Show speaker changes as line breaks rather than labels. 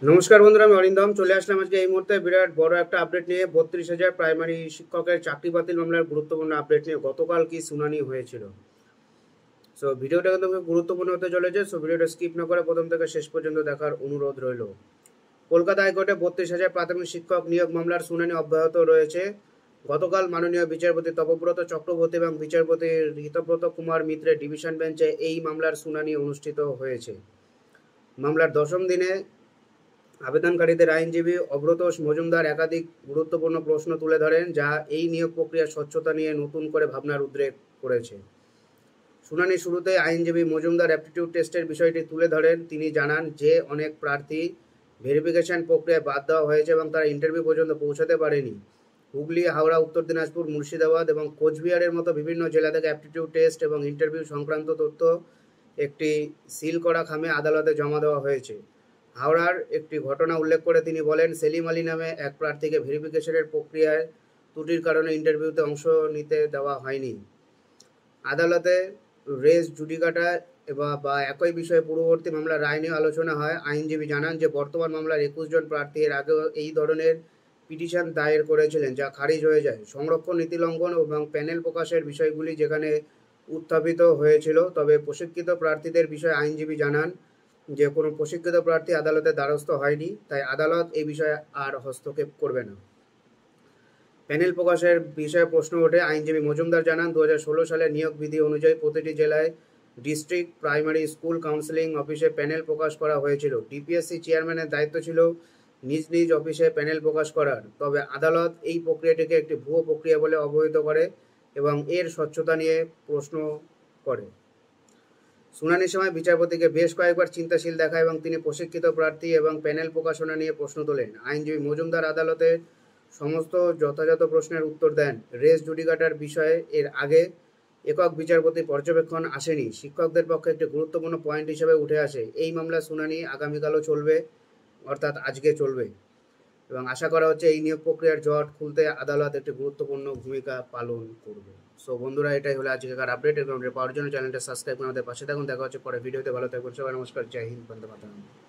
নমস্কার বন্ধুরা, আমি অরিন্দম চলে আসলাম আজকে এই মুহূর্তে বিরাট বড় একটা আপডেট নিয়ে। 32,000 প্রাইমারি শিক্ষকের চাকরি বাতিল মামলার গুরুত্বপূর্ণ আপডেট নিয়ে গতকাল কি শুনানি হয়েছিল। সো ভিডিওটা কিন্তু খুব গুরুত্বপূর্ণ হতে চলেছে। সো ভিডিওটা স্কিপ না করে প্রথম থেকে শেষ পর্যন্ত দেখার অনুরোধ রইল। কলকাতা হাইকোর্টে 32,000 প্রাথমিক শিক্ষক নিয়োগ মামলার শুনানি অব্যাহত রয়েছে। গতকাল মাননীয় বিচারপতি তপব্রত চক্রবর্তী এবং বিচারপতি ঋতব্রত কুমার মিত্রের ডিভিশন বেঞ্চে এই মামলার শুনানি অনুষ্ঠিত হয়েছে। মামলার দশম দিনে আবেদনকারীদের আইনজীবী অভ্রতোষ মজুমদার একাধিক গুরুত্বপূর্ণ প্রশ্ন তুলে ধরেন, যা এই নিয়োগ প্রক্রিয়ার স্বচ্ছতা নিয়ে নতুন করে ভাবনার উদ্রেক করেছে। শুনানি শুরুতে আইনজীবী মজুমদার অ্যাপটিটিউড টেস্টের বিষয়টি তুলে ধরেন। তিনি জানান যে অনেক প্রার্থী ভেরিফিকেশন প্রক্রিয়ায় বাদ দেওয়া হয়েছে এবং তারা ইন্টারভিউ পর্যন্ত পৌঁছাতে পারেনি। হুগলি, হাওড়া, উত্তর দিনাজপুর, মুর্শিদাবাদ এবং কোচবিহারের মতো বিভিন্ন জেলা থেকে অ্যাপটিটিউড টেস্ট এবং ইন্টারভিউ সংক্রান্ত তথ্য একটি সিল করা খামে আদালতে জমা দেওয়া হয়েছে। হাওড়ার একটি ঘটনা উল্লেখ করে তিনি বলেন, সেলিম আলী নামে এক প্রার্থীকে ভেরিফিকেশনের প্রক্রিয়ায় ত্রুটির কারণে ইন্টারভিউতে অংশ নিতে দেওয়া হয়নি। আদালতে রেস জুডিকাটা বা একই বিষয়ে পূর্ববর্তী মামলার রায় নিয়ে আলোচনা হয়। আইনজীবী জানান যে বর্তমান মামলার 21 জন প্রার্থী এর আগেও এই ধরনের পিটিশন দায়ের করেছিলেন, যা খারিজ হয়ে যায়। সংরক্ষণ নীতি লঙ্ঘন এবং প্যানেল প্রকাশের বিষয়গুলি যেখানে উত্থাপিত হয়েছিল, তবে প্রশিক্ষিত প্রার্থীদের বিষয়ে আইনজীবী জানান যে কোনো প্রশিক্ষিত প্রার্থী আদালতের দ্বারস্থ হয়নি, তাই আদালত এই বিষয়ে আর হস্তক্ষেপ করবে না। প্যানেল প্রকাশের বিষয়ে প্রশ্ন ওঠে। আইনজীবী মজুমদার জানান, 2016 সালের নিয়োগ বিধি অনুযায়ী প্রতিটি জেলায় ডিস্ট্রিক্ট প্রাইমারি স্কুল কাউন্সিলিং অফিসে প্যানেল প্রকাশ করা হয়েছিল। ডিপিএসসি চেয়ারম্যানের দায়িত্ব ছিল নিজ নিজ অফিসে প্যানেল প্রকাশ করার। তবে আদালত এই প্রক্রিয়াটিকে একটি ভুয়ো প্রক্রিয়া বলে অবহিত করে এবং এর স্বচ্ছতা নিয়ে প্রশ্ন করে। শুনানির সময় বিচারপতিকে বেশ কয়েকবার চিন্তাশীল দেখায় এবং তিনি প্রশিক্ষিত প্রার্থী এবং প্যানেল প্রকাশনা নিয়ে প্রশ্ন তোলেন। আইনজীবী মজুমদার আদালতে সমস্ত যথাযথ প্রশ্নের উত্তর দেন। রেস জুডিকাটার বিষয়ে এর আগে একক বিচারপতি পর্যবেক্ষণ আসেনি, শিক্ষকদের পক্ষে একটি গুরুত্বপূর্ণ পয়েন্ট হিসেবে উঠে আসে। এই মামলার শুনানি আগামীকালও চলবে, অর্থাৎ আজকে চলবে, এবং আশা করা হচ্ছে এই নিয়োগ প্রক্রিয়ার জট খুলতে আদালত একটি গুরুত্বপূর্ণ ভূমিকা পালন করবে। সো বন্ধুরা, এটাই হলো আজকের আপডেট। এবং পাওয়ার জন্য চ্যানেলটা সাবস্ক্রাইব করে আমাদের পাশে থাকুন। দেখা হচ্ছে পরে ভিডিওতে। ভালো থাকবেন সবাই। নমস্কার, জয় হিন্দ, বন্দে মাতরম।